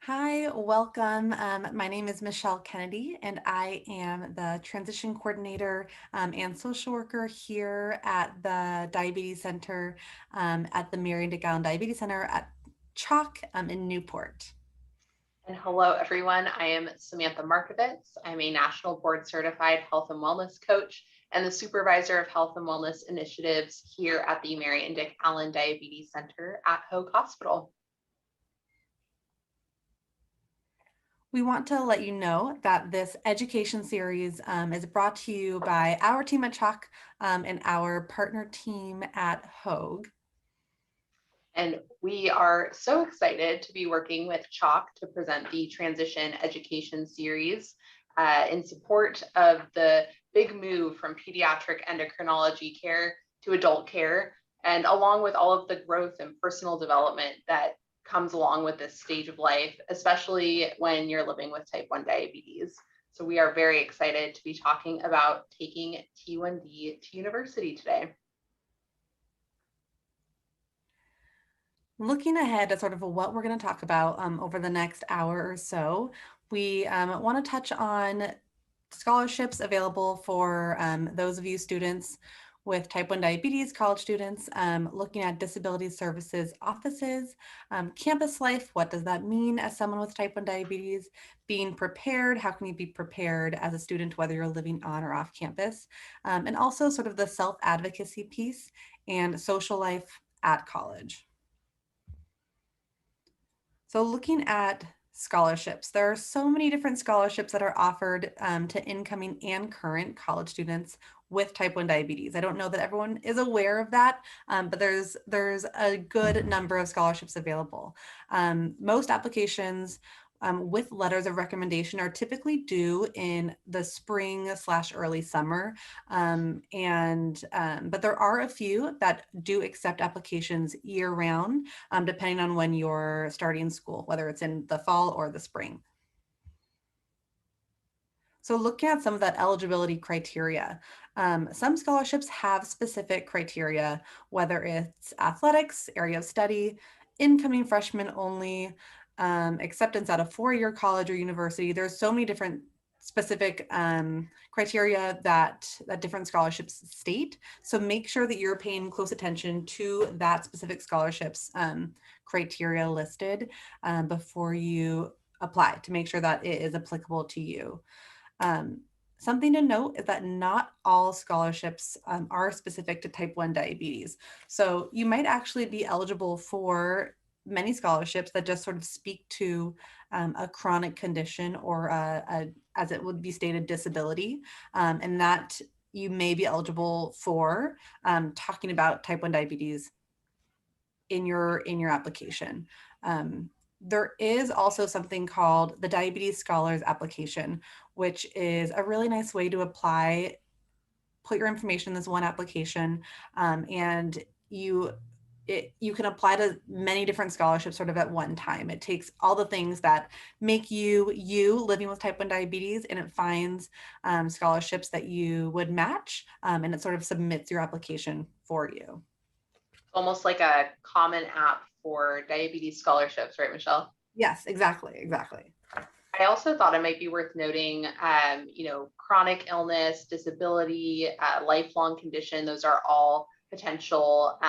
Hi, welcome. My name is Michelle Kennedy, and I am the transition coordinator and social worker here at the Diabetes Center at the Marion DeGowan Diabetes Center at CHOC in Newport. And hello, everyone. I am Samantha Markovitz. I'm a national board certified health and wellness coach and the supervisor of health and wellness initiatives here at the Mary and Dick Allen Diabetes Center at Hoag Hospital. We want to let you know that this education series is brought to you by our team at CHOC and our partner team at Hoag. And we are so excited to be working with CHOC to present the Transition Education Series in support of the big move from pediatric endocrinology care to adult care, and along with all of the growth and personal development that comes along with this stage of life, especially when you're living with type 1 diabetes. So we are very excited to be talking about taking T1D to university today. Looking ahead at sort of what we're going to talk about over the next hour or so, we want to touch on scholarships available for those of you students with type 1 diabetes, college students, looking at disability services offices, campus life, what does that mean as someone with type 1 diabetes, being prepared, how can you be prepared as a student, whether you're living on or off campus, and also sort of the self-advocacy piece and social life at college. So looking at scholarships, there are so many different scholarships that are offered to incoming and current college students with type 1 diabetes. I don't know that everyone is aware of that, but there's a good number of scholarships available. Most applications with letters of recommendation are typically due in the spring/early summer. But there are a few that do accept applications year round, depending on when you're starting school, whether it's in the fall or the spring. So looking at some of that eligibility criteria, some scholarships have specific criteria, whether it's athletics, area of study, incoming freshmen only, acceptance at a four-year college or university. There's so many different specific criteria that different scholarships state. So make sure that you're paying close attention to that specific scholarships criteria listed before you apply to make sure that it is applicable to you. Something to note is that not all scholarships are specific to type 1 diabetes. So you might actually be eligible for many scholarships that just sort of speak to a chronic condition or as it would be stated, disability, and that you may be eligible for talking about type 1 diabetes in your application. There is also something called the Diabetes Scholars Application, which is a really nice way to apply, put your information in this one application, and you can apply to many different scholarships sort of at one time. It takes all the things that make you living with type 1 diabetes, and it finds scholarships that you would match, and it sort of submits your application for you. Almost like a common app for diabetes scholarships, right, Michelle? Yes, exactly. I also thought it might be worth noting, chronic illness, disability, lifelong condition, those are all potential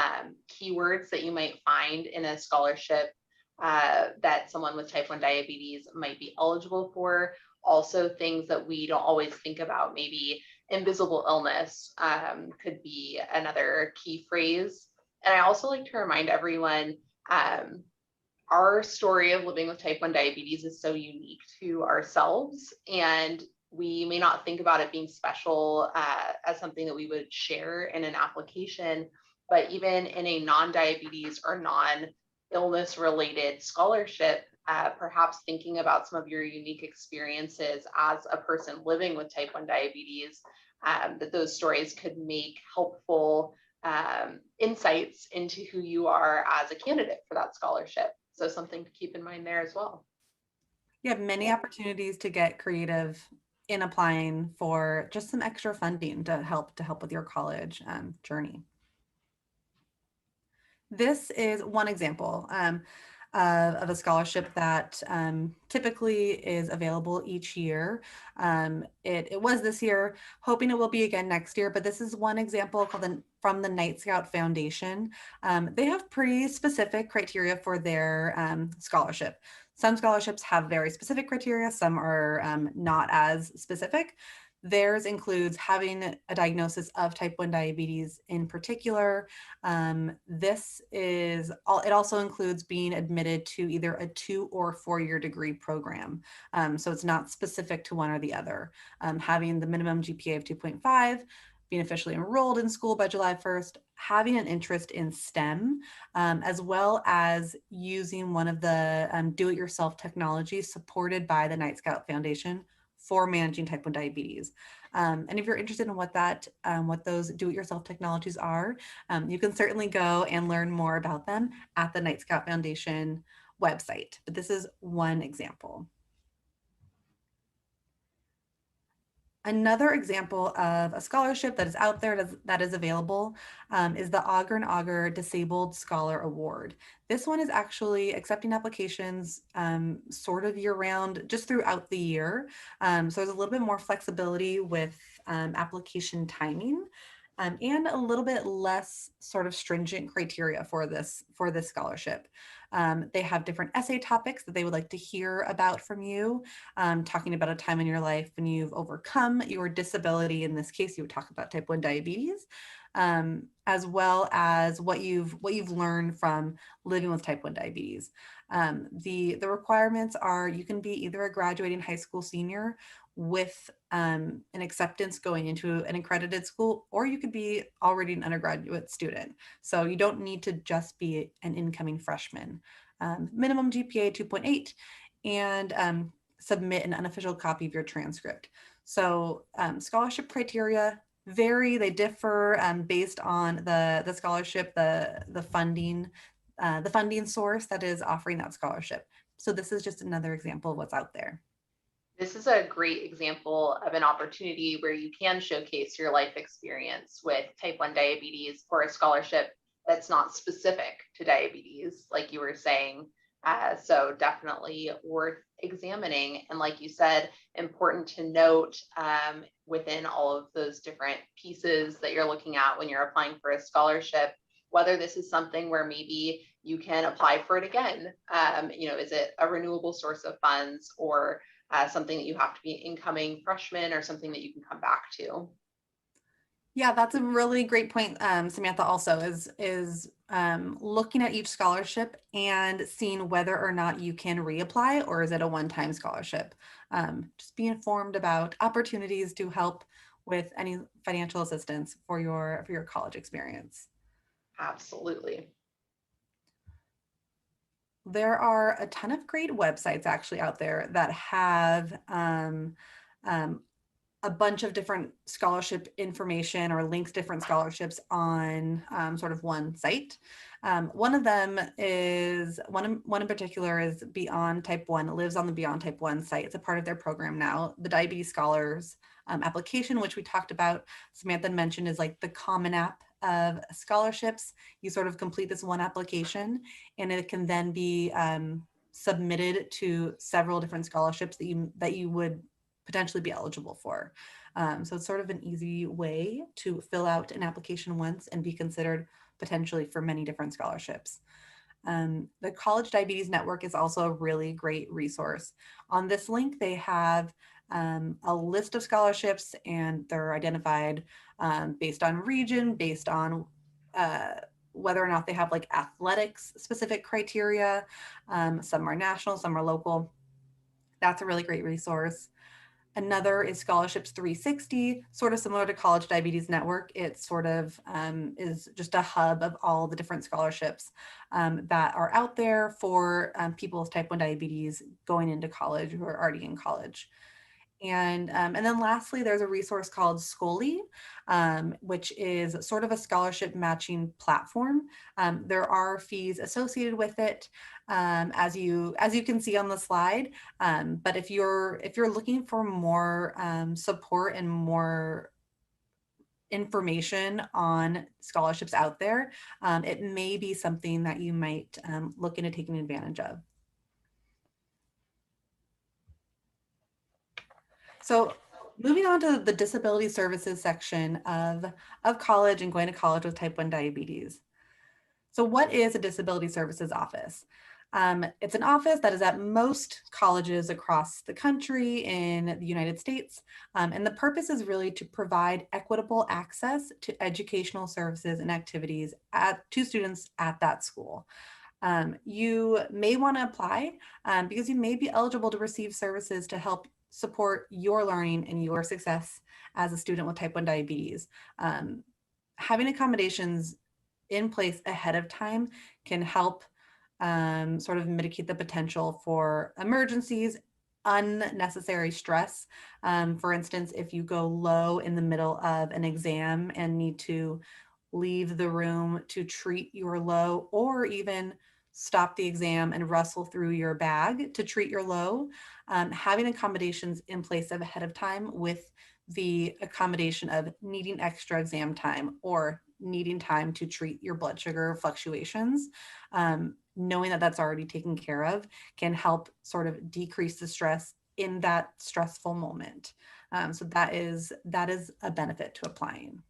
keywords that you might find in a scholarship that someone with type 1 diabetes might be eligible for. Also, things that we don't always think about, maybe invisible illness could be another key phrase. And I also like to remind everyone, our story of living with type 1 diabetes is so unique to ourselves, and we may not think about it being special as something that we would share in an application, but even in a non-diabetes or non-illness related scholarship, perhaps thinking about some of your unique experiences as a person living with type 1 diabetes, that those stories could make helpful insights into who you are as a candidate for that scholarship. So something to keep in mind there as well. You have many opportunities to get creative in applying for just some extra funding to help with your college journey. This is one example. of a scholarship that typically is available each year. It was this year, hoping it will be again next year, but this is one example called from the Night Scout Foundation. They have pretty specific criteria for their scholarship. Some scholarships have very specific criteria, some are not as specific. Theirs includes having a diagnosis of type 1 diabetes in particular. It also includes being admitted to either a 2 or 4-year degree program. So it's not specific to one or the other. Having the minimum GPA of 2.5, being officially enrolled in school by July 1st, having an interest in STEM, as well as using one of the do-it-yourself technologies supported by the Night Scout Foundation for managing type 1 diabetes. And if you're interested in what those do-it-yourself technologies are, you can certainly go and learn more about them at the Night Scout Foundation website. But this is one example. Another example of a scholarship that is out there that is available is the Auger and Auger Disabled Scholar Award. This one is actually accepting applications sort of year-round, just throughout the year. So there's a little bit more flexibility with application timing. And a little bit less sort of stringent criteria for this scholarship. They have different essay topics that they would like to hear about from you, talking about a time in your life when you've overcome your disability. In this case, you would talk about type 1 diabetes, as well as what you've learned from living with type 1 diabetes. The requirements are you can be either a graduating high school senior with an acceptance going into an accredited school, or you could be already an undergraduate student. So you don't need to just be an incoming freshman. Minimum GPA 2.8 and submit an unofficial copy of your transcript. So scholarship criteria vary, they differ based on the scholarship, the funding source that is offering that scholarship. So this is just another example of what's out there. This is a great example of an opportunity where you can showcase your life experience with type 1 diabetes for a scholarship that's not specific to diabetes, like you were saying. So definitely worth examining. And like you said, important to note within all of those different pieces that you're looking at when you're applying for a scholarship, whether this is something where maybe you can apply for it again. Is it a renewable source of funds, or something that you have to be incoming freshman, or something that you can come back to? Yeah, that's a really great point, Samantha. Also, is looking at each scholarship and seeing whether or not you can reapply, or is it a one-time scholarship. Just be informed about opportunities to help with any financial assistance for your college experience. Absolutely. There are a ton of great websites actually out there that have a bunch of different scholarship information or links different scholarships on sort of one site. One of them is one in particular is Beyond Type 1. It lives on the Beyond Type 1 site. It's a part of their program now. The Diabetes Scholars application, which we talked about, Samantha mentioned, is like the common app of scholarships. You sort of complete this one application, and it can then be submitted to several different scholarships that you would potentially be eligible for. So it's sort of an easy way to fill out an application once and be considered potentially for many different scholarships. The College Diabetes Network is also a really great resource. On this link, they have a list of scholarships, and they're identified based on region, based on whether or not they have like athletics specific criteria. Some are national, some are local. That's a really great resource. Another is Scholarships 360, sort of similar to College Diabetes Network. It sort of is just a hub of all the different scholarships that are out there for people with type 1 diabetes going into college who are already in college. And then lastly, there's a resource called Scholly, which is sort of a scholarship matching platform. There are fees associated with it, as you can see on the slide. But if you're looking for more support and more information on scholarships out there, it may be something that you might look into taking advantage of. So moving on to the disability services section of college and going to college with type 1 diabetes. So what is a disability services office? It's an office that is at most colleges across the country in the United States. And the purpose is really to provide equitable access to educational services and activities to students at that school. You may want to apply because you may be eligible to receive services to help support your learning and your success as a student with type 1 diabetes. Having accommodations in place ahead of time can help sort of mitigate the potential for emergencies, unnecessary stress. For instance, if you go low in the middle of an exam and need to leave the room to treat your low, or even stop the exam and rustle through your bag to treat your low, having accommodations in place ahead of time with the accommodation of needing extra exam time or needing time to treat your blood sugar fluctuations, knowing that that's already taken care of can help sort of decrease the stress in that stressful moment. So that is a benefit to applying.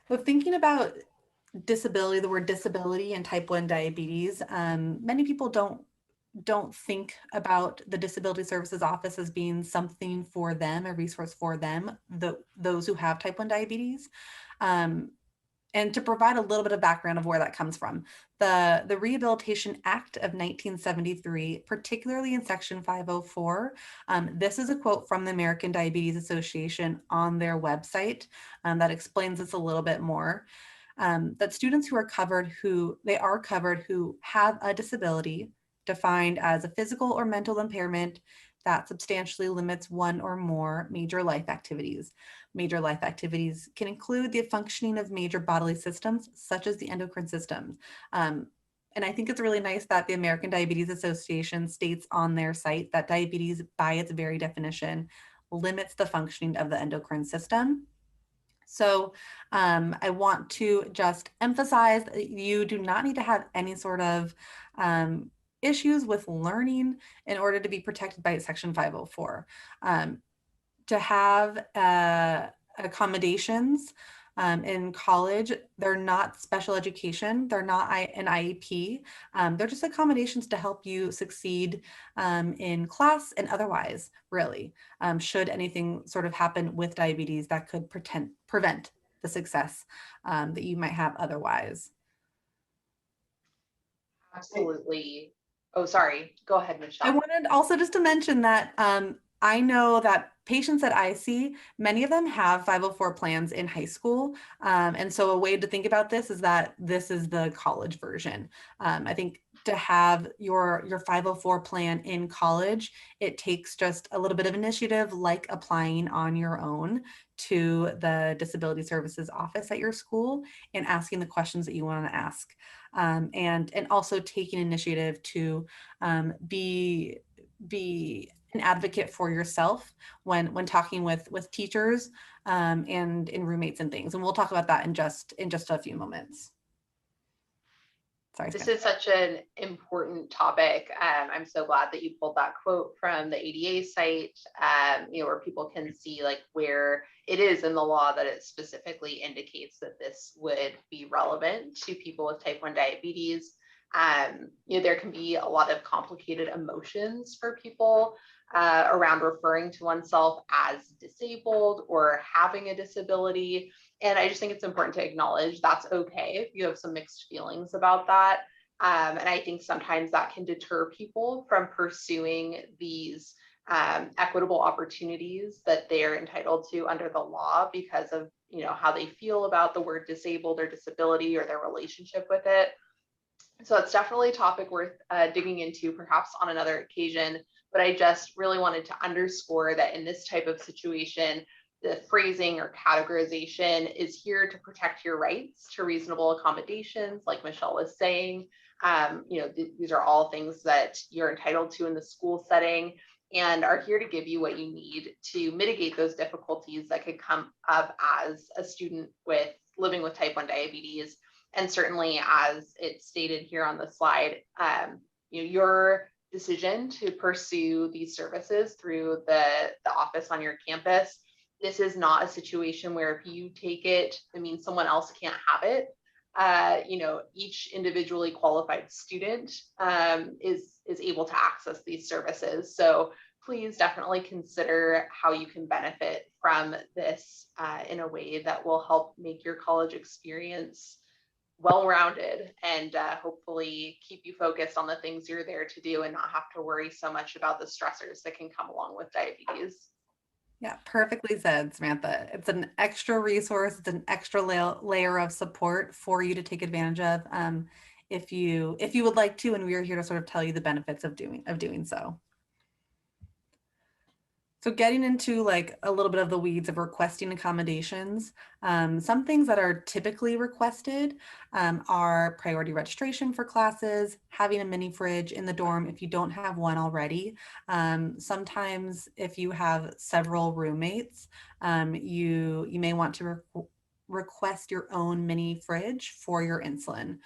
So thinking about disability, the word disability and type 1 diabetes, many people don't think about the Disability Services Office as being something for them, a resource for them, those who have type 1 diabetes. And to provide a little bit of background of where that comes from, the Rehabilitation Act of 1973, particularly in Section 504, this is a quote from the American Diabetes Association on their website that explains this a little bit more. That students who are covered who have a disability defined as a physical or mental impairment that substantially limits one or more major life activities. Major life activities can include the functioning of major bodily systems, such as the endocrine system. And I think it's really nice that the American Diabetes Association states on their site that diabetes, by its very definition, limits the functioning of the endocrine system. So I want to just emphasize that you do not need to have any sort of issues with learning in order to be protected by Section 504. To have accommodations in college, they're not special education, they're not an IEP, they're just accommodations to help you succeed in class and otherwise, really, should anything sort of happen with diabetes that could prevent the success that you might have otherwise. Absolutely. Oh, sorry. Go ahead, Michelle. I wanted also just to mention that I know that patients that I see, many of them have 504 plans in high school. And so a way to think about this is that this is the college version. I think to have your 504 plan in college, it takes just a little bit of initiative, like applying on your own to the Disability Services Office at your school and asking the questions that you want to ask. And also taking initiative to be an advocate for yourself when talking with teachers and in roommates and things. And we'll talk about that in just a few moments. Sorry, This Samantha. is such an important topic. I'm so glad that you pulled that quote from the ADA site, where people can see like where it is in the law that it specifically indicates that this would be relevant to people with type 1 diabetes. There can be a lot of complicated emotions for people around referring to oneself as disabled or having a disability. And I just think it's important to acknowledge that's okay if you have some mixed feelings about that. And I think sometimes that can deter people from pursuing these equitable opportunities that they're entitled to under the law because of how they feel about the word disabled or disability or their relationship with it. So it's definitely a topic worth digging into, perhaps on another occasion. But I just really wanted to underscore that in this type of situation, the phrasing or categorization is here to protect your rights to reasonable accommodations, like Michelle was saying. These are all things that you're entitled to in the school setting. and are here to give you what you need to mitigate those difficulties that could come up as a student with living with type 1 diabetes. And certainly, as it's stated here on the slide, your decision to pursue these services through the office on your campus, this is not a situation where if you take it, it means someone else can't have it. Each individually qualified student is able to access these services. So please definitely consider how you can benefit from this in a way that will help make your college experience well-rounded and hopefully keep you focused on the things you're there to do and not have to worry so much about the stressors that can come along with diabetes. Yeah, perfectly said, Samantha. It's an extra resource, it's an extra layer of support for you to take advantage of if you would like to, and we are here to sort of tell you the benefits of doing so. So getting into like a little bit of the weeds of requesting accommodations, some things that are typically requested are priority registration for classes, having a mini fridge in the dorm if you don't have one already. Sometimes if you have several roommates, you may want to request your own mini fridge for your insulin.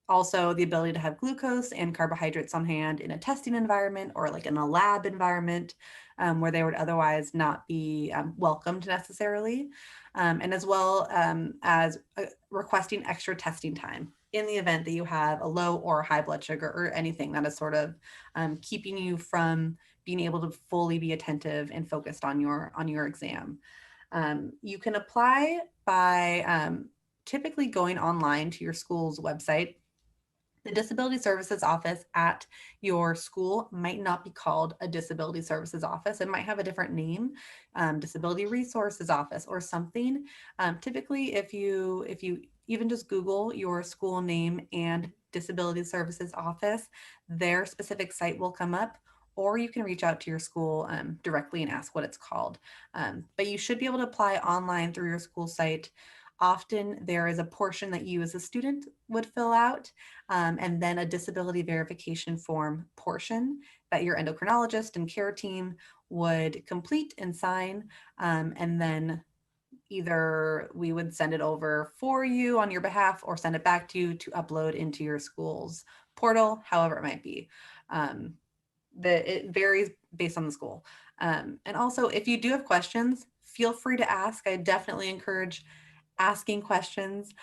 Also, the ability to have glucose and carbohydrates on hand in a testing environment or like in a lab environment where they would otherwise not be welcomed necessarily, and as well as requesting extra testing time in the event that you have a low or high blood sugar or anything that is sort of keeping you from being able to fully be attentive and focused on your exam. You can apply by typically going online to your school's website. The Disability Services Office at your school might not be called a Disability Services Office. It might have a different name, Disability Resources Office or something. Typically, if you even just Google your school name and Disability Services Office, their specific site will come up, or you can reach out to your school directly and ask what it's called. But you should be able to apply online through your school site. Often there is a portion that you as a student would fill out, and then a disability verification form portion that your endocrinologist and care team would complete and sign, and then either we would send it over for you on your behalf or send it back to you to upload into your school's portal, however it might be. It varies based on the school. And also, if you do have questions, feel free to ask. I definitely encourage asking questions.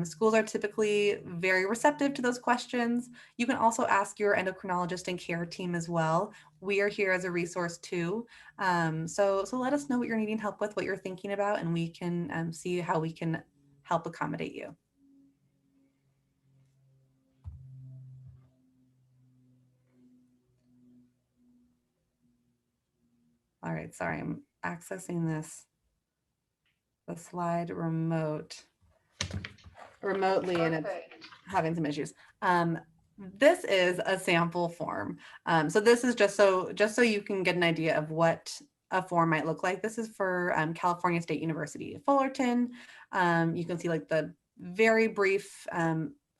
Schools are typically very receptive to those questions. You can also ask your endocrinologist and care team as well. We are here as a resource too. So let us know what you're needing help with, what you're thinking about, and we can see how we can help accommodate you. All right, sorry, I'm accessing the slide remotely, and it's having some issues. This is a sample form. So this is just so you can get an idea of what a form might look like. This is for California State University, Fullerton. You can see like the very brief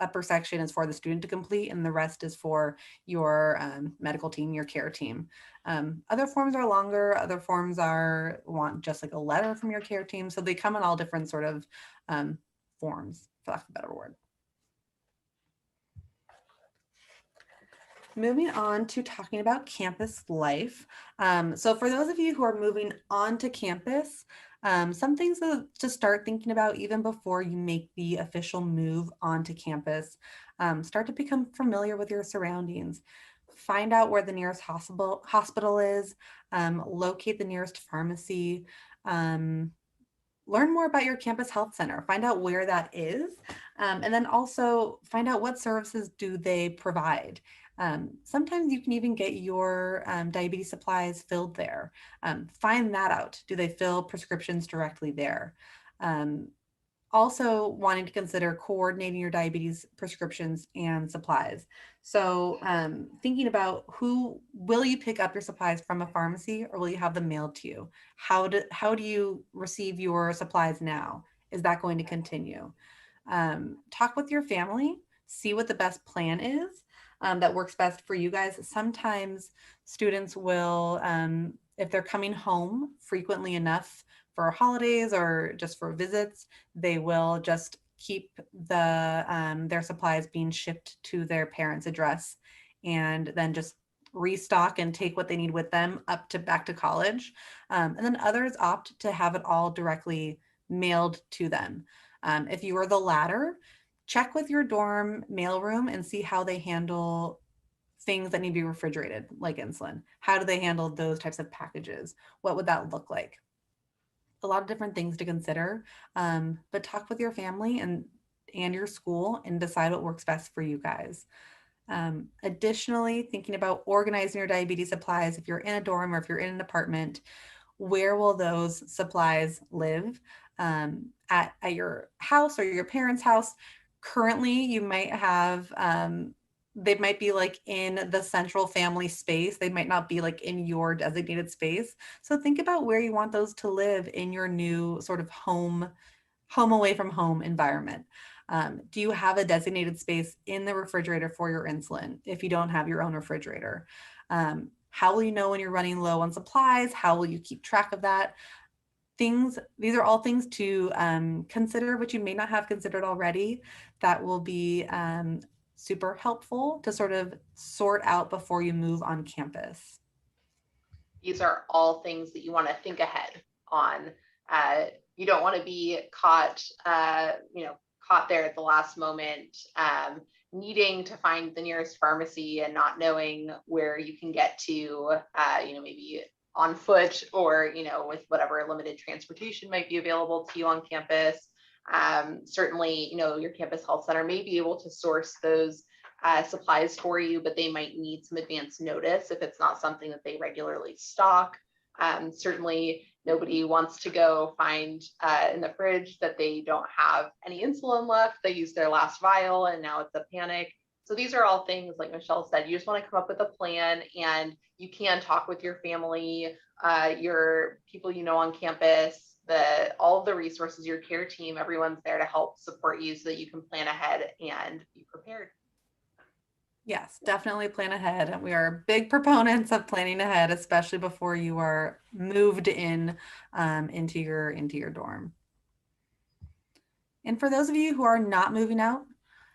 upper section is for the student to complete, and the rest is for your medical team, your care team. Other forms are longer. Other forms want just like a letter from your care team. So they come in all different sort of forms, for lack of a better word. Moving on to talking about campus life. So for those of you who are moving onto campus, some things to start thinking about even before you make the official move onto campus. Start to become familiar with your surroundings. Find out where the nearest hospital is, locate the nearest pharmacy, learn more about your campus health center, find out where that is, and then also find out what services do they provide. Sometimes you can even get your diabetes supplies filled there. Find that out. Do they fill prescriptions directly there? Also wanting to consider coordinating your diabetes prescriptions and supplies. So thinking about will you pick up your supplies from a pharmacy or will you have them mailed to you? How do you receive your supplies now? Is that going to continue? Talk with your family, see what the best plan is. that works best for you guys. Sometimes students will, if they're coming home frequently enough for holidays or just for visits, they will just keep their supplies being shipped to their parents' address, and then just restock and take what they need with them up to back to college. And then others opt to have it all directly mailed to them. If you are the latter, check with your dorm mailroom and see how they handle things that need to be refrigerated, like insulin. How do they handle those types of packages? What would that look like? A lot of different things to consider, but talk with your family and your school and decide what works best for you guys. Additionally, thinking about organizing your diabetes supplies, if you're in a dorm or if you're in an apartment, where will those supplies live? At your house or your parents' house? Currently, you might have, they might be like in the central family space. They might not be like in your designated space. So think about where you want those to live in your new sort of home away from home environment. Do you have a designated space in the refrigerator for your insulin if you don't have your own refrigerator? How will you know when you're running low on supplies? How will you keep track of that? These are all things to consider, which you may not have considered already, that will be super helpful to sort of sort out before you move on campus. These are all things that you want to think ahead on. You don't want to be caught, caught there at the last moment, needing to find the nearest pharmacy and not knowing where you can get to, maybe on foot or, with whatever limited transportation might be available to you on campus. Certainly, your campus health center may be able to source those supplies for you, but they might need some advance notice if it's not something that they regularly stock. Certainly, nobody wants to go find in the fridge that they don't have any insulin left. They used their last vial and now it's a panic. So these are all things, like Michelle said, you just want to come up with a plan, and you can talk with your family, your people on campus, all of the resources, your care team, everyone's there to help support you so that you can plan ahead and be prepared. Yes, definitely plan ahead. We are big proponents of planning ahead, especially before you are moved in into your dorm. And for those of you who are not moving out,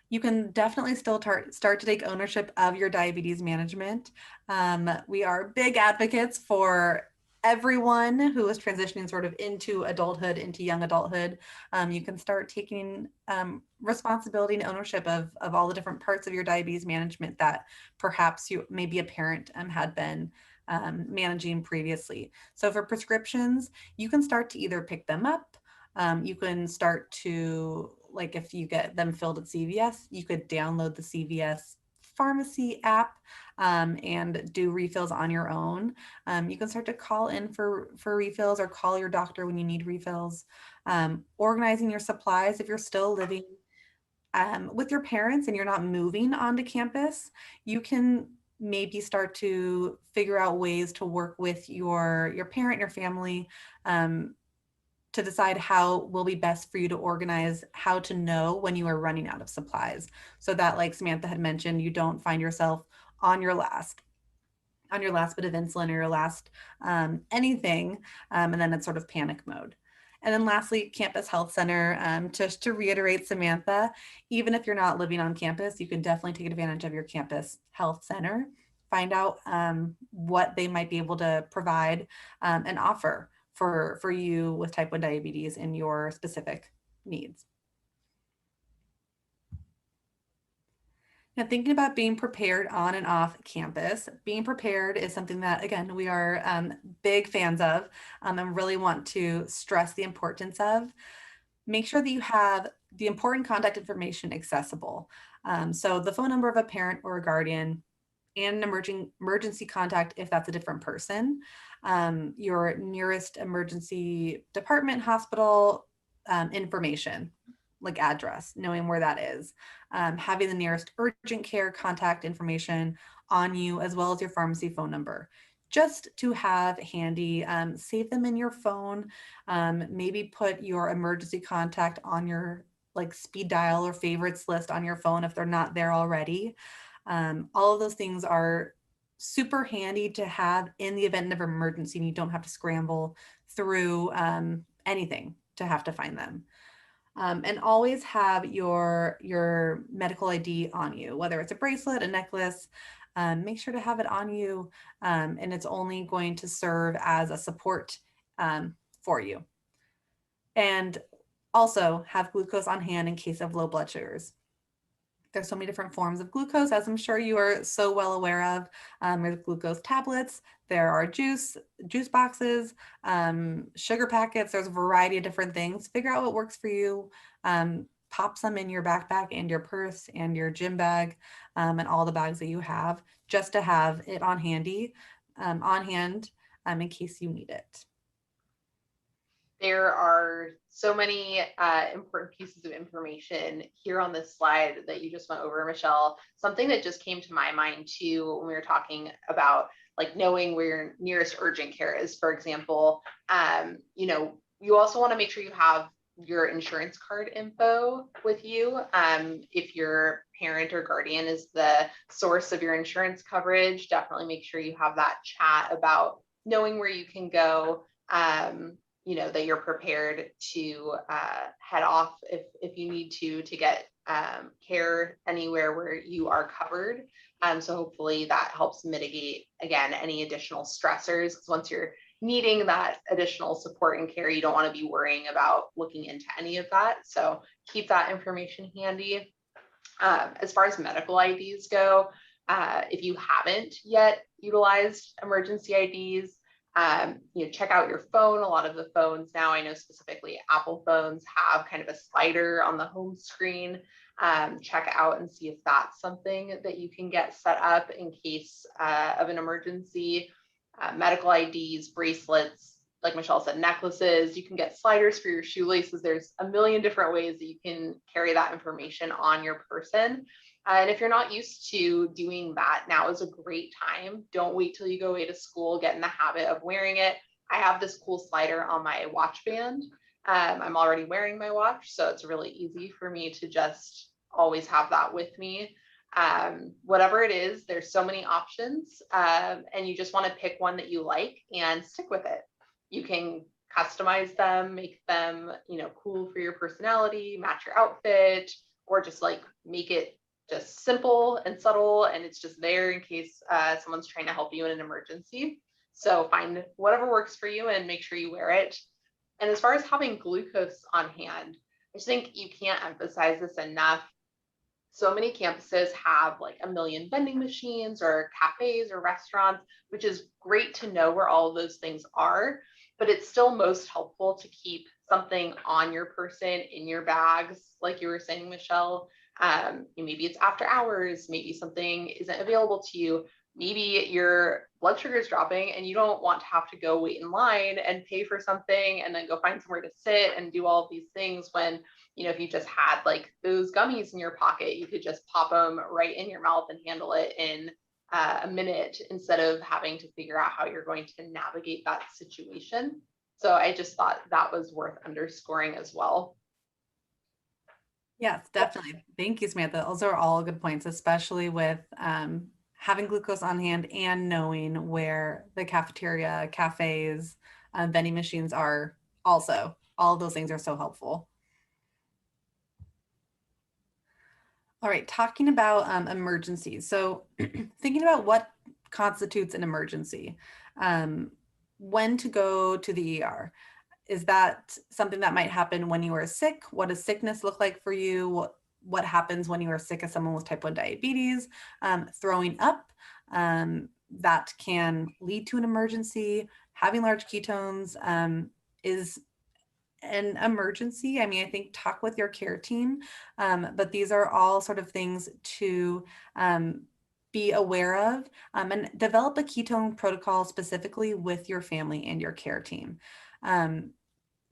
you can definitely still start to take ownership of your diabetes management. We are big advocates for everyone who is transitioning sort of into adulthood, into young adulthood. You can start taking responsibility and ownership of all the different parts of your diabetes management that perhaps you, maybe a parent had been managing previously. So for prescriptions, you can start to either pick them up. You can start to, like, if you get them filled at CVS, you could download the CVS pharmacy app and do refills on your own. You can start to call in for refills or call your doctor when you need refills. Organizing your supplies if you're still living with your parents and you're not moving onto campus, you can maybe start to figure out ways to work with your parent, your family, to decide how will be best for you to organize, how to know when you are running out of supplies, so that, like Samantha had mentioned, you don't find yourself on your last bit of insulin or your last anything, and then it's sort of panic mode. And then lastly, campus health center. Just to reiterate Samantha, even if you're not living on campus, you can definitely take advantage of your campus health center. Find out what they might be able to provide and offer for you with type 1 diabetes and your specific needs. Now, thinking about being prepared on and off campus, being prepared is something that, again, we are big fans of and really want to stress the importance of. Make sure that you have the important contact information accessible. So the phone number of a parent or a guardian, and an emergency contact if that's a different person, your nearest emergency department, hospital information, like address, knowing where that is, having the nearest urgent care contact information on you, as well as your pharmacy phone number, just to have handy. Save them in your phone, maybe put your emergency contact on your like speed dial or favorites list on your phone if they're not there already. All of those things are super handy to have in the event of emergency, and you don't have to scramble through anything to have to find them. And always have your medical ID on you, whether it's a bracelet, a necklace. Make sure to have it on you, and it's only going to serve as a support for you. And also have glucose on hand in case of low blood sugars. There's so many different forms of glucose, as I'm sure you are so well aware of. There's glucose tablets, there are juice boxes, sugar packets. There's a variety of different things. Figure out what works for you. Pop some in your backpack and your purse and your gym bag, and all the bags that you have, just to have it on hand in case you need it. There are so many important pieces of information here on this slide that you just went over, Michelle. Something that just came to my mind too when we were talking about like knowing where your nearest urgent care is, for example, you know, you also want to make sure you have your insurance card info with you. If your parent or guardian is the source of your insurance coverage, definitely make sure you have that chat about knowing where you can go. You know, that you're prepared to head off if you need to get care anywhere where you are covered. So hopefully that helps mitigate, again, any additional stressors. Because once you're needing that additional support and care, you don't want to be worrying about looking into any of that. So keep that information handy. As far as medical IDs go, if you haven't yet utilized emergency IDs, you know, check out your phone. A lot of the phones now, I know specifically Apple phones, have kind of a slider on the home screen. Check out and see if that's something that you can get set up in case of an emergency. Medical IDs, bracelets, like Michelle said, necklaces. You can get sliders for your shoelaces. There's a million different ways that you can carry that information on your person. And if you're not used to doing that, now is a great time. Don't wait till you go away to school, get in the habit of wearing it. I have this cool slider on my watch band. I'm already wearing my watch, so it's really easy for me to just always have that with me. Whatever it is, there's so many options, and you just want to pick one that you like and stick with it. You can customize them, make them, you know, cool for your personality, match your outfit, or just like make it just simple and subtle, and it's just there in case someone's trying to help you in an emergency. So find whatever works for you and make sure you wear it. And as far as having glucose on hand, I just think you can't emphasize this enough. So many campuses have like a million vending machines or cafes or restaurants, which is great to know where all of those things are, but it's still most helpful to keep something on your person in your bags, like you were saying, Michelle. Maybe it's after hours, maybe something isn't available to you, maybe your blood sugar is dropping and you don't want to have to go wait in line and pay for something and then go find somewhere to sit and do all of these things when, you know, if you just had like those gummies in your pocket, you could just pop them right in your mouth and handle it in a minute instead of having to figure out how you're going to navigate that situation. So I just thought that was worth underscoring as well. Yes, definitely. Thank you, Samantha. Those are all good points, especially with having glucose on hand and knowing where the cafeteria, cafes, vending machines are also. All of those things are so helpful. All right, talking about emergencies. So thinking about what constitutes an emergency, when to go to the ER. Is that something that might happen when you are sick? What does sickness look like for you? What happens when you are sick as someone with type 1 diabetes? Throwing up, that can lead to an emergency. Having large ketones is an emergency. I mean, I think talk with your care team, but these are all sort of things to be aware of, and develop a ketone protocol specifically with your family and your care team.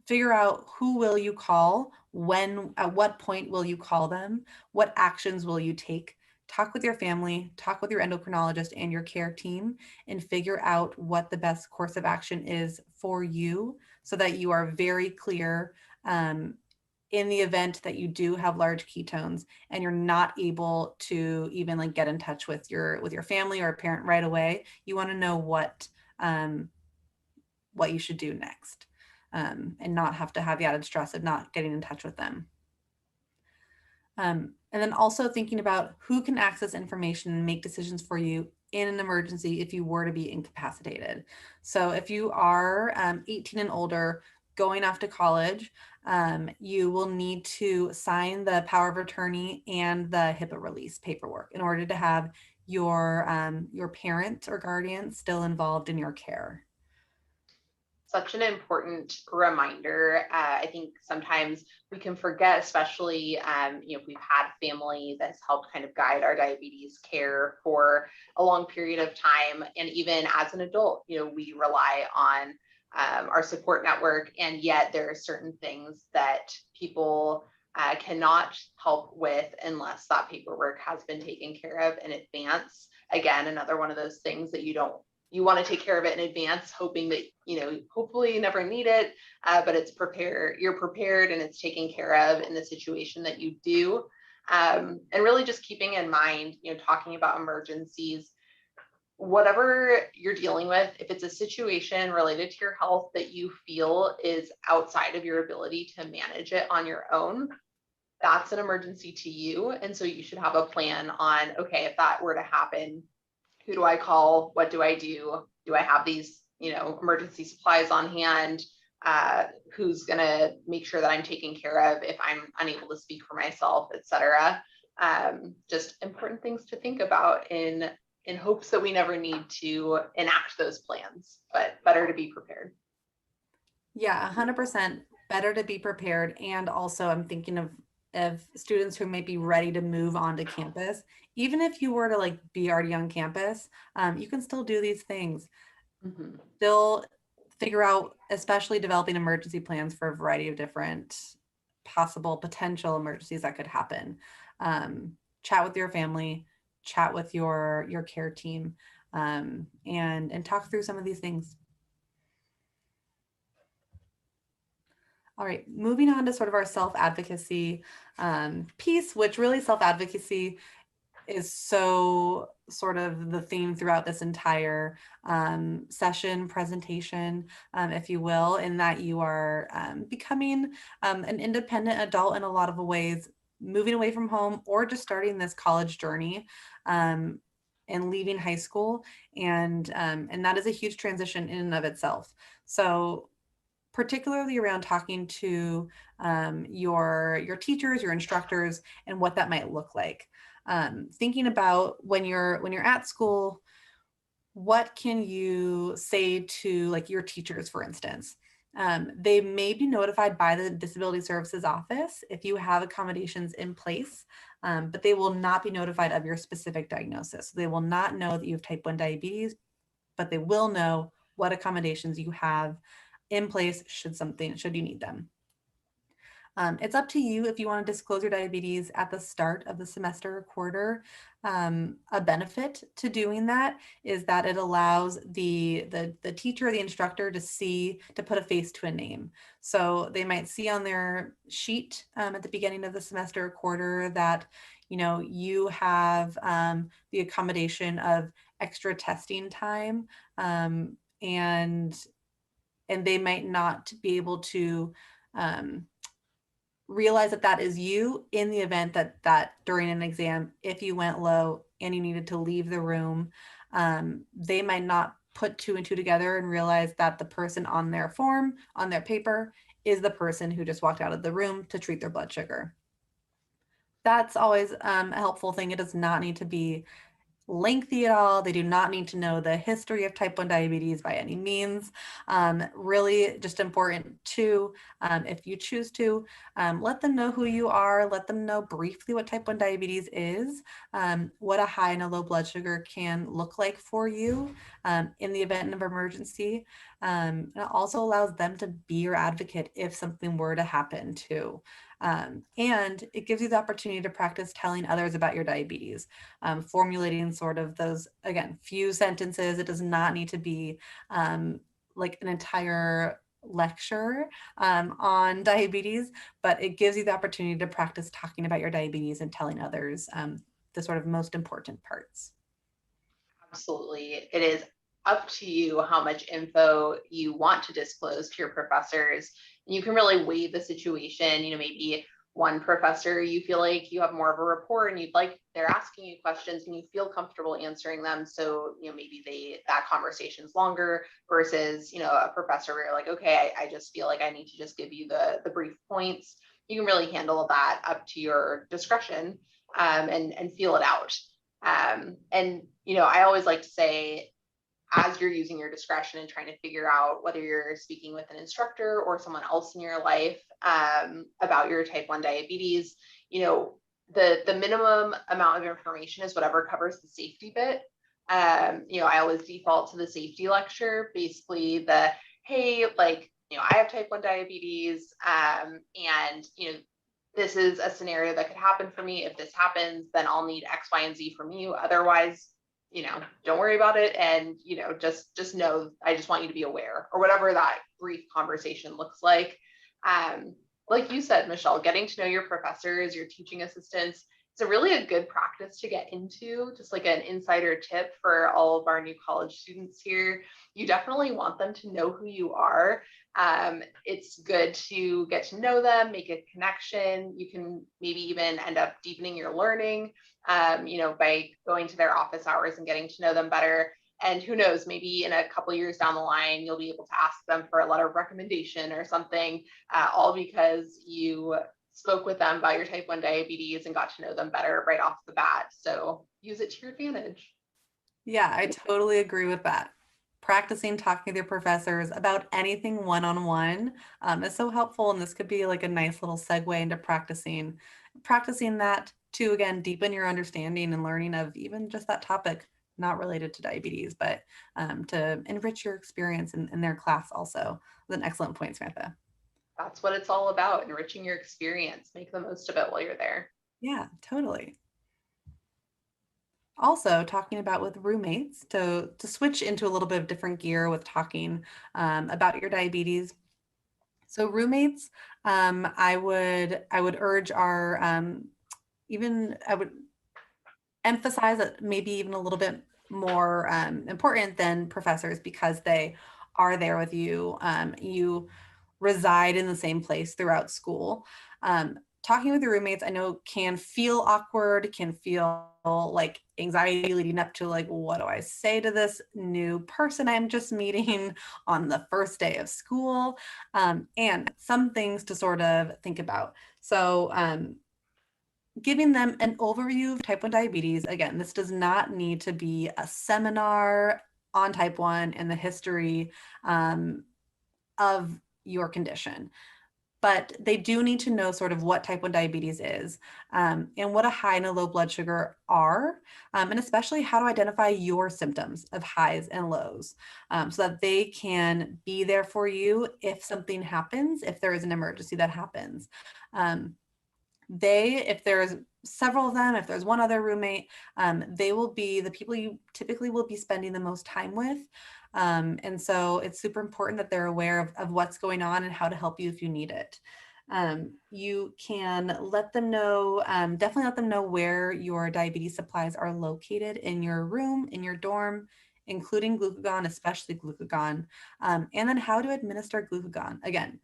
Figure out who will you call, when, at what point will you call them, what actions will you take. Talk with your family, talk with your endocrinologist and your care team, and figure out what the best course of action is for you so that you are very clear in the event that you do have large ketones and you're not able to even like get in touch with your family or a parent right away, you want to know what you should do next, and not have to have the added stress of not getting in touch with them. And then also thinking about who can access information and make decisions for you in an emergency if you were to be incapacitated. So if you are 18 and older, going off to college, you will need to sign the power of attorney and the HIPAA release paperwork in order to have your parent or guardian still involved in your care. Such an important reminder. I think sometimes we can forget, especially if we've had family that's helped kind of guide our diabetes care for a long period of time. And even as an adult, we rely on our support network, and yet there are certain things that people cannot help with unless that paperwork has been taken care of in advance. Again, another one of those things that you want to take care of it in advance, hoping that, hopefully you never need it, but you're prepared and it's taken care of in the situation that you do. And really just keeping in mind, talking about emergencies, whatever you're dealing with, if it's a situation related to your health that you feel is outside of your ability to manage it on your own, that's an emergency to you. And so you should have a plan on, okay, if that were to happen, who do I call? What do I do? Do I have these, emergency supplies on hand? Who's going to make sure that I'm taken care of if I'm unable to speak for myself, et cetera. Just important things to think about in hopes that we never need to enact those plans, but better to be prepared. Yeah, 100% better to be prepared. And also I'm thinking of students who may be ready to move onto campus. Even if you were to like be already on campus, you can still do these things. Mm-hmm. Still figure out, especially developing emergency plans for a variety of different possible potential emergencies that could happen. Chat with your family, chat with your care team, and talk through some of these things. All right, moving on to sort of our self-advocacy piece, which really self-advocacy is so sort of the theme throughout this entire session presentation, if you will, in that you are becoming an independent adult in a lot of ways, moving away from home or just starting this college journey and leaving high school. And that is a huge transition in and of itself. So particularly around talking to your teachers, your instructors, and what that might look like. Thinking about when you're at school, what can you say to like your teachers, for instance? They may be notified by the Disability Services Office if you have accommodations in place, but they will not be notified of your specific diagnosis. They will not know that you have type 1 diabetes, but they will know what accommodations you have in place should you need them. It's up to you if you want to disclose your diabetes at the start of the semester or quarter. A benefit to doing that is that it allows the teacher or the instructor to put a face to a name. So they might see on their sheet at the beginning of the semester or quarter that you have the accommodation of extra testing time, and they might not be able to realize that is you in the event that during an exam, if you went low and you needed to leave the room, they might not put two and two together and realize that the person on their form, on their paper, is the person who just walked out of the room to treat their blood sugar. That's always a helpful thing. It does not need to be lengthy at all. They do not need to know the history of type 1 diabetes by any means. Really just important to, if you choose to, let them know who you are, let them know briefly what type 1 diabetes is, what a high and a low blood sugar can look like for you in the event of emergency. It also allows them to be your advocate if something were to happen too. And it gives you the opportunity to practice telling others about your diabetes, formulating sort of those, again, few sentences. It does not need to be like an entire lecture on diabetes, but it gives you the opportunity to practice talking about your diabetes and telling others the sort of most important parts. Absolutely. It is up to you how much info you want to disclose to your professors. And you can really weigh the situation. Maybe one professor you feel like you have more of a rapport and they're asking you questions and you feel comfortable answering them. So, maybe that conversation's longer versus, a professor where you're like, okay, I just feel like I need to just give you the brief points. You can really handle that up to your discretion, and feel it out. And I always like to say, as you're using your discretion and trying to figure out whether you're speaking with an instructor or someone else in your life, about your type 1 diabetes, the minimum amount of information is whatever covers the safety bit. I always default to the safety lecture, basically hey, I have type 1 diabetes, and this is a scenario that could happen for me. If this happens, then I'll need X, Y, and Z from you. Otherwise, don't worry about it. And, just know, I just want you to be aware, or whatever that brief conversation looks like. Like you said, Michelle, getting to know your professors, your teaching assistants, it's a good practice to get into. Just like an insider tip for all of our new college students here, you definitely want them to know who you are. It's good to get to know them, make a connection. You can maybe even end up deepening your learning, by going to their office hours and getting to know them better. And who knows, maybe in a couple years down the line, you'll be able to ask them for a letter of recommendation or something, all because you spoke with them about your type 1 diabetes and got to know them better right off the bat. So use it to your advantage. Yeah, I totally agree with that. Practicing talking to your professors about anything one-on-one is so helpful, and this could be like a nice little segue into practicing that to, again, deepen your understanding and learning of even just that topic, not related to diabetes, but to enrich your experience in their class also. That's an excellent point, Samantha. That's what it's all about, enriching your experience. Make the most of it while you're there. Yeah, totally. Also, talking about with roommates, to switch into a little bit of different gear with talking about your diabetes. So roommates, I would urge our even I would emphasize that maybe even a little bit more important than professors, because they are there with you. You reside in the same place throughout school. Talking with your roommates, I know, can feel awkward, can feel like anxiety leading up to, like, what do I say to this new person I'm just meeting on the first day of school? And some things to sort of think about. So giving them an overview of type 1 diabetes. Again, this does not need to be a seminar on type 1 and the history of your condition, but they do need to know sort of what type 1 diabetes is, and what a high and a low blood sugar are, and especially how to identify your symptoms of highs and lows, so that they can be there for you if something happens, if there is an emergency that happens. If there's several of them, if there's one other roommate, they will be the people you typically will be spending the most time with. And so it's super important that they're aware of what's going on and how to help you if you need it. You can let them know, definitely let them know where your diabetes supplies are located in your room, in your dorm, including glucagon, especially glucagon, and then how to administer glucagon. Again,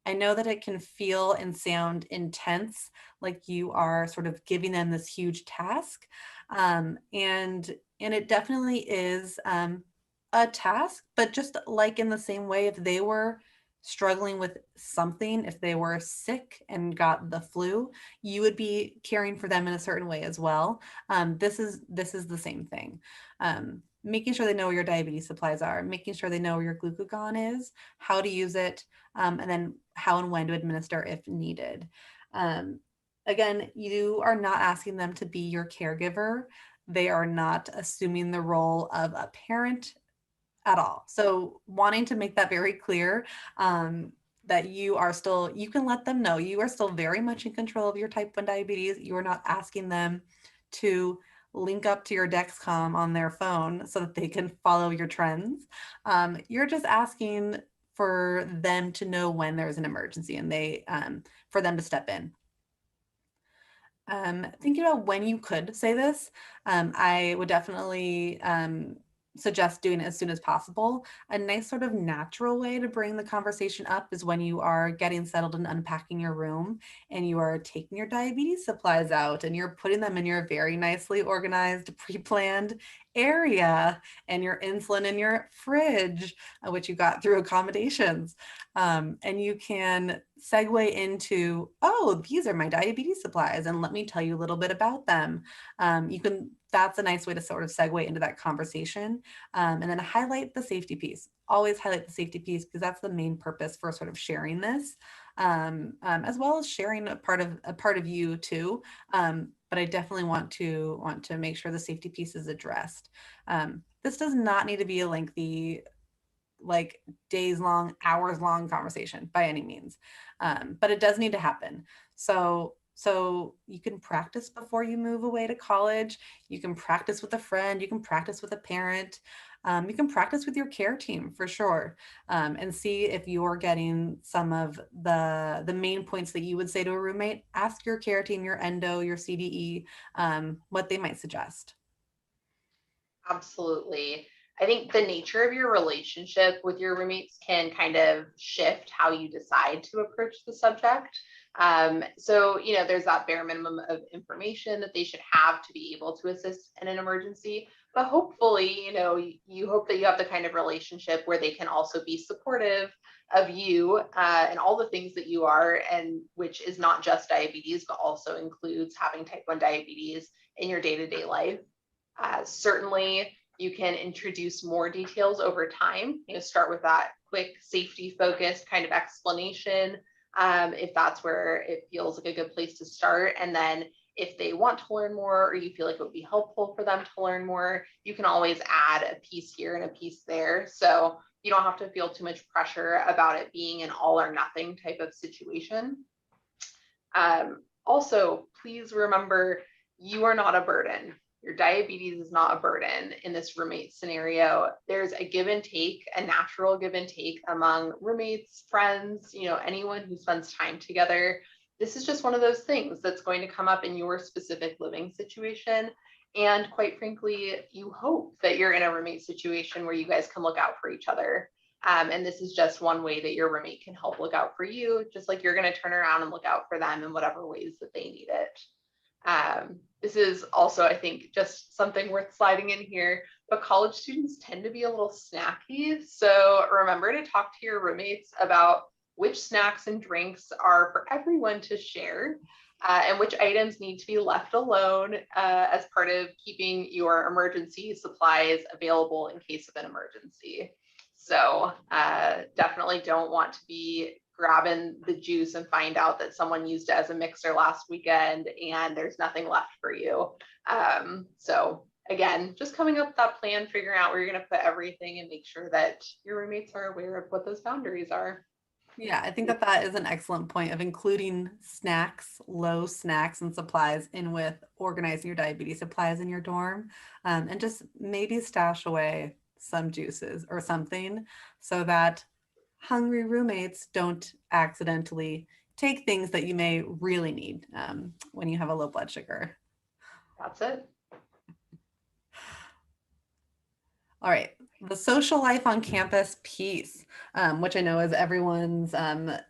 I know that it can feel and sound intense, like you are sort of giving them this huge task. And it definitely is a task, but just like in the same way, if they were struggling with something, if they were sick and got the flu, you would be caring for them in a certain way as well. This is the same thing. Making sure they know where your diabetes supplies are, making sure they know where your glucagon is, how to use it, and then how and when to administer if needed. Again, you are not asking them to be your caregiver. They are not assuming the role of a parent at all. So wanting to make that very clear, that you can let them know you are still very much in control of your type 1 diabetes. You are not asking them to link up to your Dexcom on their phone so that they can follow your trends. You're just asking for them to know when there's an emergency and for them to step in. Thinking about when you could say this, I would definitely suggest doing it as soon as possible. A nice sort of natural way to bring the conversation up is when you are getting settled and unpacking your room and you are taking your diabetes supplies out and you're putting them in your very nicely organized, pre-planned area, and your insulin in your fridge, which you got through accommodations. And you can segue into, oh, these are my diabetes supplies, and let me tell you a little bit about them. That's a nice way to sort of segue into that conversation. And then highlight the safety piece. Always highlight the safety piece because that's the main purpose for sort of sharing this, as well as sharing a part of you too. But I definitely want to make sure the safety piece is addressed. This does not need to be a lengthy, like days long, hours long conversation by any means. But it does need to happen. So you can practice before you move away to college. You can practice with a friend. You can practice with a parent. You can practice with your care team for sure, and see if you're getting some of the main points that you would say to a roommate. Ask your care team, your endo, your CDE, what they might suggest. Absolutely. I think the nature of your relationship with your roommates can kind of shift how you decide to approach the subject. So, there's that bare minimum of information that they should have to be able to assist in an emergency. But hopefully, you hope that you have the kind of relationship where they can also be supportive of you and all the things that you are, and which is not just diabetes, but also includes having type 1 diabetes in your day to day life. Certainly, you can introduce more details over time. Start with that quick safety focused kind of explanation, if that's where it feels like a good place to start. And then if they want to learn more, or you feel like it would be helpful for them to learn more, you can always add a piece here and a piece there. So you don't have to feel too much pressure about it being an all or nothing type of situation. Also, please remember, you are not a burden. Your diabetes is not a burden in this roommate scenario. There's a give and take, a natural give and take among roommates, friends, anyone who spends time together. This is just one of those things that's going to come up in your specific living situation. And quite frankly, you hope that you're in a roommate situation where you guys can look out for each other. And this is just one way that your roommate can help look out for you, just like you're going to turn around and look out for them in whatever ways that they need it. This is also, I think, just something worth sliding in here, but college students tend to be a little snacky. So remember to talk to your roommates about which snacks and drinks are for everyone to share, and which items need to be left alone as part of keeping your emergency supplies available in case of an emergency. So definitely don't want to be grabbing the juice and find out that someone used it as a mixer last weekend and there's nothing left for you. So again, just coming up with that plan, figuring out where you're going to put everything and make sure that your roommates are aware of what those boundaries are. Yeah, I think that is an excellent point of including snacks, low snacks and supplies in with organizing your diabetes supplies in your dorm, and just maybe stash away some juices or something so that hungry roommates don't accidentally take things that you may really need when you have a low blood sugar. That's it. All right, the social life on campus piece, which I know is everyone's,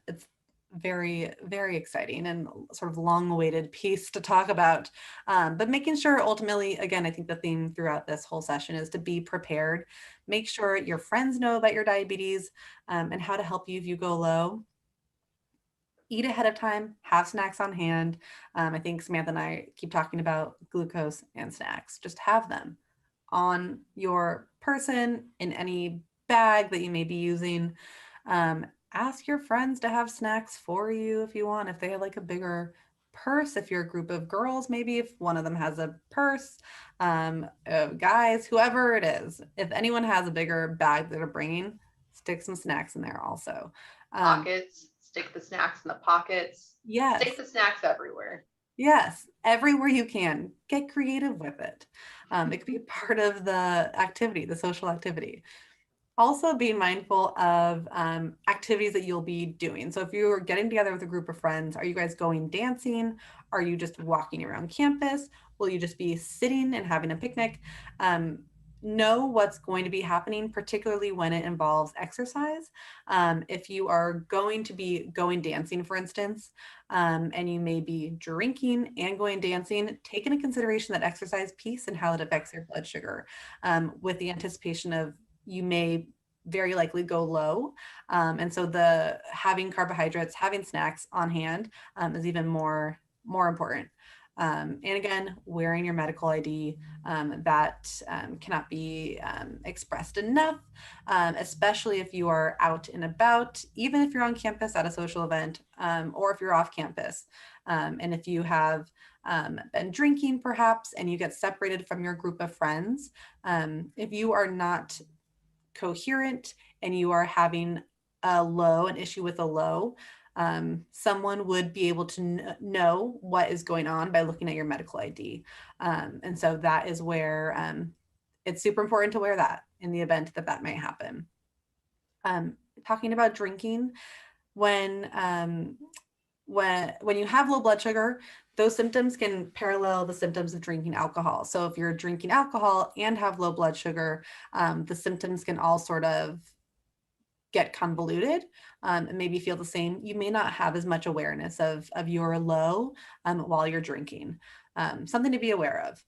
it's very, very exciting and sort of long-awaited piece to talk about. But making sure ultimately, again, I think the theme throughout this whole session is to be prepared. Make sure your friends know about your diabetes and how to help you if you go low. Eat ahead of time, have snacks on hand. I think Samantha and I keep talking about glucose and snacks. Just have them on your person, in any bag that you may be using. Ask your friends to have snacks for you if you want, if they have like a bigger purse, if you're a group of girls, maybe if one of them has a purse, guys, whoever it is, if anyone has a bigger bag that they're bringing, stick some snacks in there also. Pockets, stick the snacks in the pockets. Yes. Stick the snacks everywhere. Yes, everywhere you can. Get creative with it. It could be part of the activity, the social activity. Also being mindful of activities that you'll be doing. So if you're getting together with a group of friends, are you guys going dancing? Are you just walking around campus? Will you just be sitting and having a picnic? Know what's going to be happening, particularly when it involves exercise. If you are going to be going dancing, for instance, and you may be drinking and going dancing, take into consideration that exercise piece and how it affects your blood sugar, with the anticipation of you may very likely go low. And so the having carbohydrates, having snacks on hand is even more important. And again, wearing your medical ID, that cannot be expressed enough, especially if you are out and about, even if you're on campus at a social event, or if you're off campus. And if you have been drinking perhaps and you get separated from your group of friends, if you are not coherent and you are having an issue with a low, someone would be able to know what is going on by looking at your medical ID. And so that is where it's super important to wear that in the event that that might happen. Talking about drinking, when when you have low blood sugar, those symptoms can parallel the symptoms of drinking alcohol. So if you're drinking alcohol and have low blood sugar, the symptoms can all sort of get convoluted, and maybe feel the same. You may not have as much awareness of your low while you're drinking. Something to be aware of.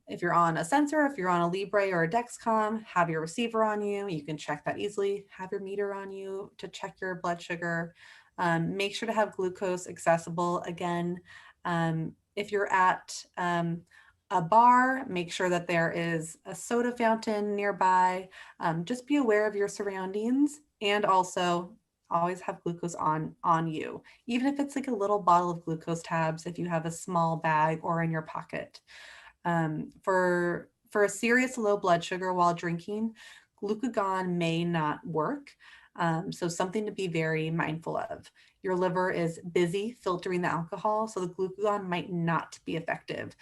If you're on a sensor, if you're on a Libre or a Dexcom, have your receiver on you. You can check that easily. Have your meter on you to check your blood sugar. Make sure to have glucose accessible. Again, if you're at a bar, make sure that there is a soda fountain nearby. Just be aware of your surroundings, and also always have glucose on you, even if it's like a little bottle of glucose tabs, if you have a small bag or in your pocket. For a serious low blood sugar while drinking, glucagon may not work. So something to be very mindful of. Your liver is busy filtering the alcohol, so the glucagon might not be effective,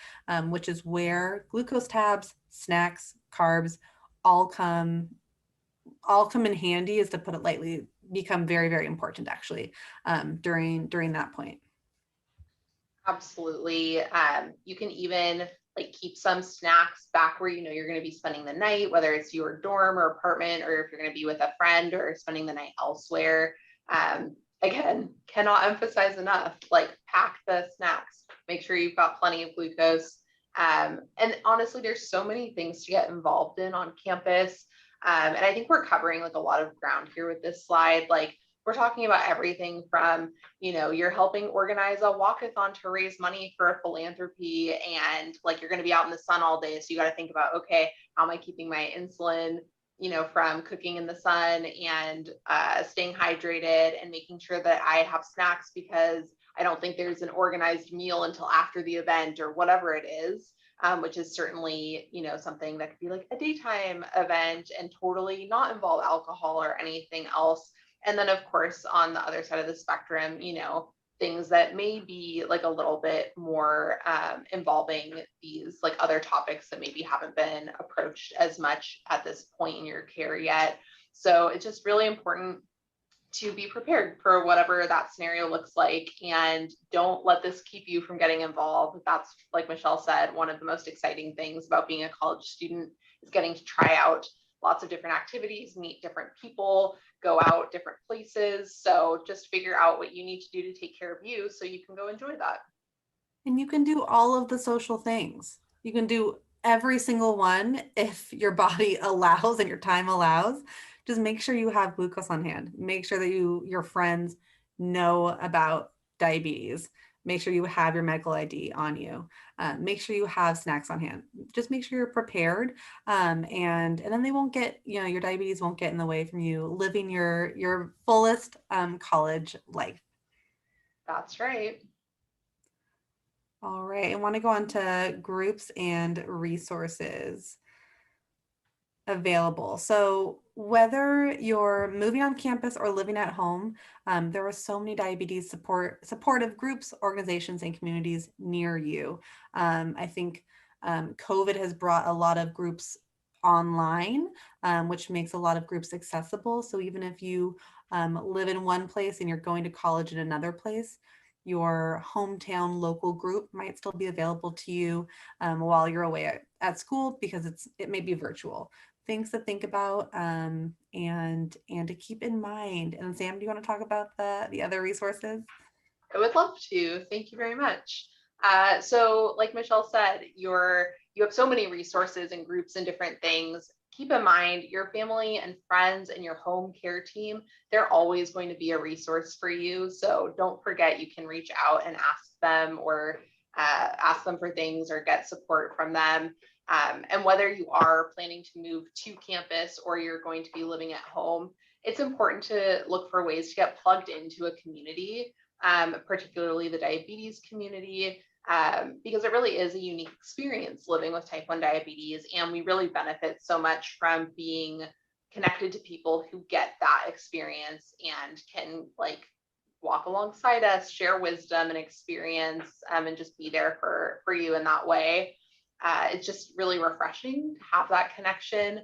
which is where glucose tabs, snacks, carbs all come in handy, is to put it lightly, become very, very important actually, during that point. Absolutely. You can even like keep some snacks back where you know you're going to be spending the night, whether it's your dorm or apartment, or if you're going to be with a friend or spending the night elsewhere. Again, cannot emphasize enough, like pack the snacks, make sure you've got plenty of glucose. And honestly, there's so many things to get involved in on campus. And I think we're covering like a lot of ground here with this slide. Like we're talking about everything from, you know, you're helping organize a walkathon to raise money for a philanthropy, and like you're going to be out in the sun all day, so you got to think about, okay, how am I keeping my insulin, you know, from cooking in the sun, and staying hydrated, and making sure that I have snacks because I don't think there's an organized meal until after the event or whatever it is. Which is certainly, you know, something that could be like a daytime event and totally not involve alcohol or anything else. And then, of course, on the other side of the spectrum, you know, things that may be like a little bit more involving these like other topics that maybe haven't been approached as much at this point in your care yet. So it's just really important to be prepared for whatever that scenario looks like, and don't let this keep you from getting involved. That's, like Michelle said, one of the most exciting things about being a college student is getting to try out lots of different activities, meet different people, go out different places. So just figure out what you need to do to take care of you so you can go enjoy that. And you can do all of the social things. You can do every single one if your body allows and your time allows. Just make sure you have glucose on hand. Make sure that your friends know about diabetes. Make sure you have your medical ID on you. Make sure you have snacks on hand. Just make sure you're prepared, and then they won't get, you know, your diabetes won't get in the way from you living your fullest college life. That's right. All right, I want to go on to groups and resources available. So whether you're moving on campus or living at home, there are so many diabetes supportive groups, organizations, and communities near you. I think COVID has brought a lot of groups online, which makes a lot of groups accessible. So even if you live in one place and you're going to college in another place, your hometown local group might still be available to you while you're away at school, because it may be virtual. Things to think about and to keep in mind. And Sam, do you want to talk about the other resources? I would love to. Thank you very much. So like Michelle said, you have so many resources and groups and different things. Keep in mind your family and friends and your home care team, they're always going to be a resource for you. So don't forget, you can reach out and ask them, or ask them for things or get support from them. And whether you are planning to move to campus or you're going to be living at home, it's important to look for ways to get plugged into a community, particularly the diabetes community, because it really is a unique experience living with type 1 diabetes. And we really benefit so much from being connected to people who get that experience and can like walk alongside us, share wisdom and experience, and just be there for you in that way. It's just really refreshing to have that connection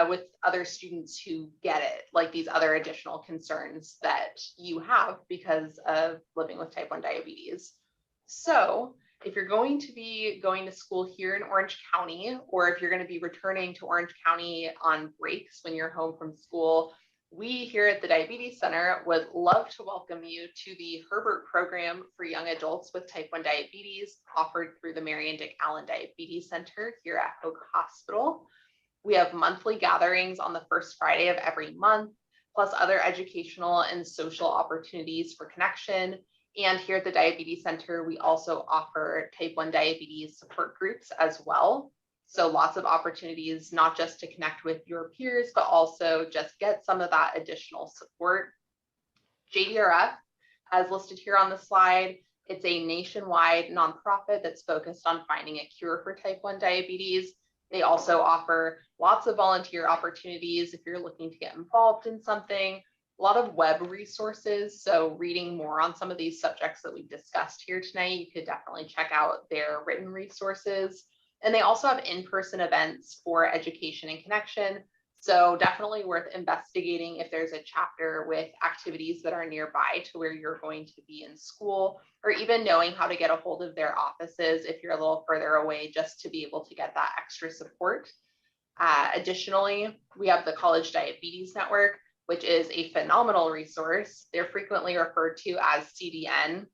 with other students who get it, like these other additional concerns that you have because of living with type 1 diabetes. So if you're going to be going to school here in Orange County, or if you're going to be returning to Orange County on breaks when you're home from school, we here at the Diabetes Center would love to welcome you to the Herbert program for young adults with type 1 diabetes, offered through the Mary and Dick Allen Diabetes Center here at Hoag Hospital. We have monthly gatherings on the first Friday of every month, plus other educational and social opportunities for connection. And here at the Diabetes Center, we also offer type 1 diabetes support groups as well. So lots of opportunities, not just to connect with your peers, but also just get some of that additional support. JDRF, as listed here on the slide, it's a nationwide nonprofit that's focused on finding a cure for type 1 diabetes. They also offer lots of volunteer opportunities if you're looking to get involved in something, a lot of web resources. So reading more on some of these subjects that we've discussed here tonight, you could definitely check out their written resources. And they also have in-person events for education and connection. So definitely worth investigating if there's a chapter with activities that are nearby to where you're going to be in school, or even knowing how to get a hold of their offices if you're a little further away, just to be able to get that extra support. Additionally, we have the College Diabetes Network, which is a phenomenal resource. They're frequently referred to as CDN.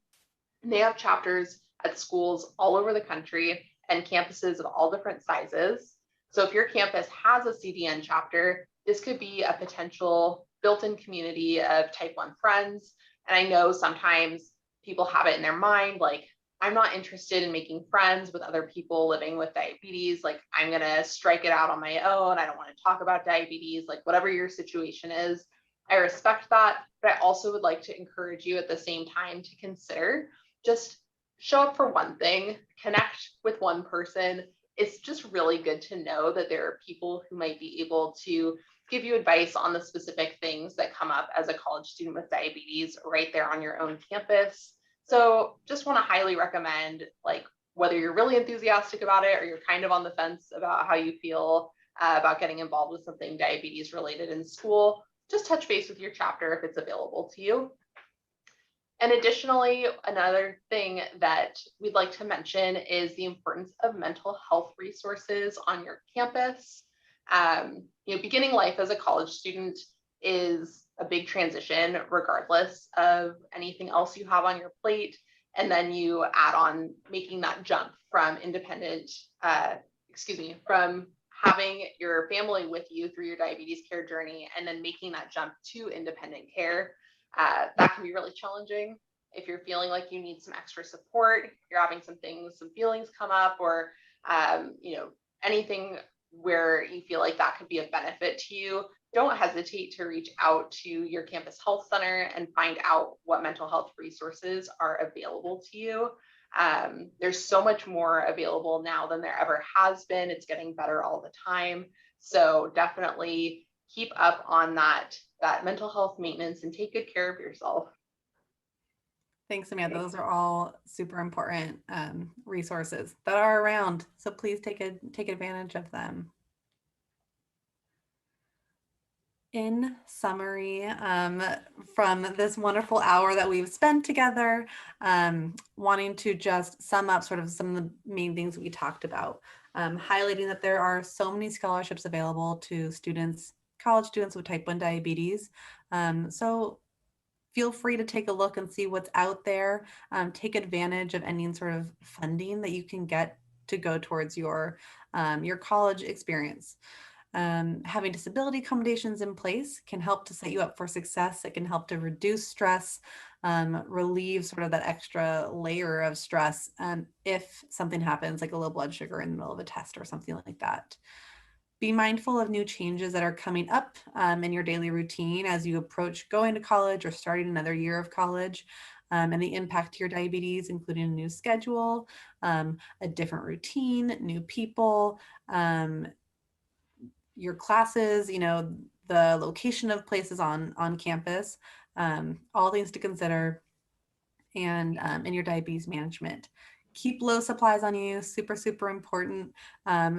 And they have chapters at schools all over the country and campuses of all different sizes. So if your campus has a CDN chapter, this could be a potential built-in community of type 1 friends. And I know sometimes people have it in their mind, like, I'm not interested in making friends with other people living with diabetes. Like, I'm going to strike it out on my own. I don't want to talk about diabetes, like whatever your situation is. I respect that. But I also would like to encourage you at the same time to consider just show up for one thing, connect with one person. It's just really good to know that there are people who might be able to give you advice on the specific things that come up as a college student with diabetes right there on your own campus. So just want to highly recommend, like, whether you're really enthusiastic about it or you're kind of on the fence about how you feel about getting involved with something diabetes related in school, just touch base with your chapter if it's available to you. And additionally, another thing that we'd like to mention is the importance of mental health resources on your campus. Beginning life as a college student is a big transition, regardless of anything else you have on your plate. And then you add on making that jump from from having your family with you through your diabetes care journey, and then making that jump to independent care. That can be really challenging. If you're feeling like you need some extra support, you're having some feelings come up, or anything where you feel like that could be of benefit to you, don't hesitate to reach out to your campus health center and find out what mental health resources are available to you. There's so much more available now than there ever has been. It's getting better all the time. So definitely keep up on that mental health maintenance and take good care of yourself. Thanks, Samantha. Those are all super important resources that are around. So please take advantage of them. In summary, from this wonderful hour that we've spent together, wanting to just sum up sort of some of the main things we talked about, highlighting that there are so many scholarships available to students, college students with type 1 diabetes. So feel free to take a look and see what's out there. Take advantage of any sort of funding that you can get to go towards your college experience. Having disability accommodations in place can help to set you up for success. It can help to reduce stress, relieve sort of that extra layer of stress if something happens, like a low blood sugar in the middle of a test or something like that. Be mindful of new changes that are coming up in your daily routine as you approach going to college or starting another year of college, and the impact to your diabetes, including a new schedule, a different routine, new people, your classes, the location of places on campus, all things to consider, and in your diabetes management. Keep low supplies on you, super, super important.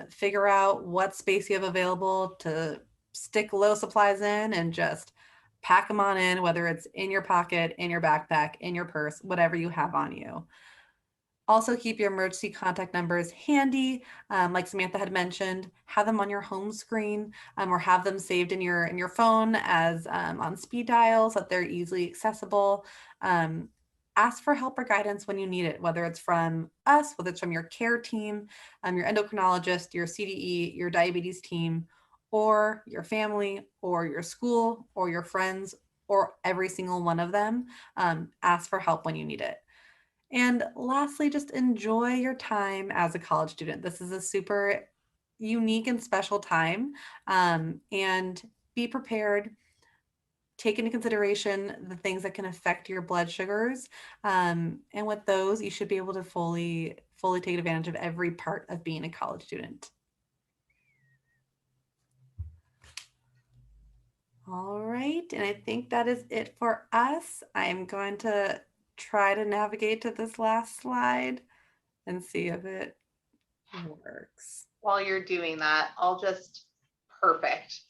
Figure out what space you have available to stick low supplies in and just pack them on in, whether it's in your pocket, in your backpack, in your purse, whatever you have on you. Also keep your emergency contact numbers handy. Like Samantha had mentioned, have them on your home screen, or have them saved in your phone as on speed dial so that they're easily accessible. Ask for help or guidance when you need it, whether it's from us, whether it's from your care team, your endocrinologist, your CDE, your diabetes team, or your family, or your school, or your friends, or every single one of them. Ask for help when you need it. And lastly, just enjoy your time as a college student. This is a super unique and special time, and be prepared. Take into consideration the things that can affect your blood sugars, and with those, you should be able to fully take advantage of every part of being a college student. All right, and I think that is it for us. I'm going to try to navigate to this last slide and see if it works. While you're doing that, perfect.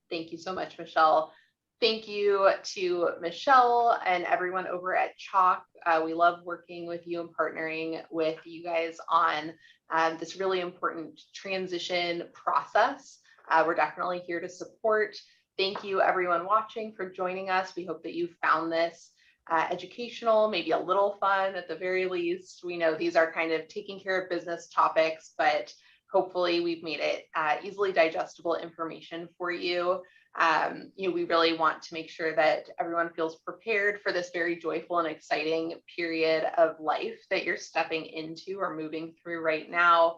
Thank you so much, Michelle. Thank you to Michelle and everyone over at CHOC. We love working with you and partnering with you guys on this really important transition process. We're definitely here to support. Thank you, everyone watching, for joining us. We hope that you found this educational, maybe a little fun at the very least. We know these are kind of taking care of business topics, but hopefully we've made it easily digestible information for you. We really want to make sure that everyone feels prepared for this very joyful and exciting period of life that you're stepping into or moving through right now.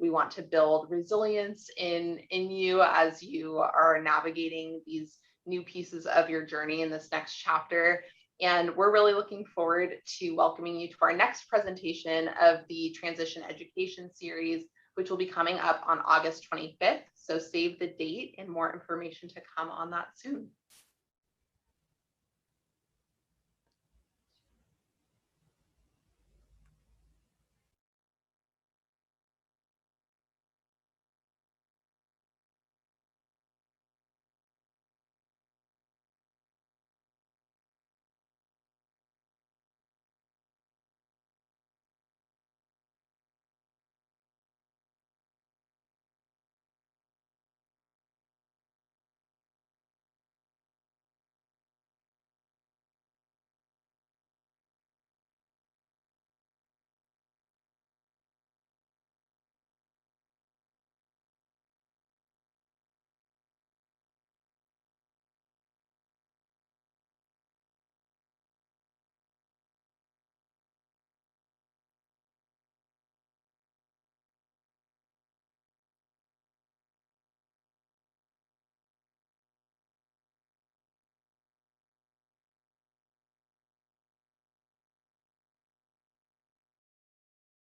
We want to build resilience in you as you are navigating these new pieces of your journey in this next chapter. And we're really looking forward to welcoming you to our next presentation of the Transition Education Series, which will be coming up on August 25th. So save the date and more information to come on that soon.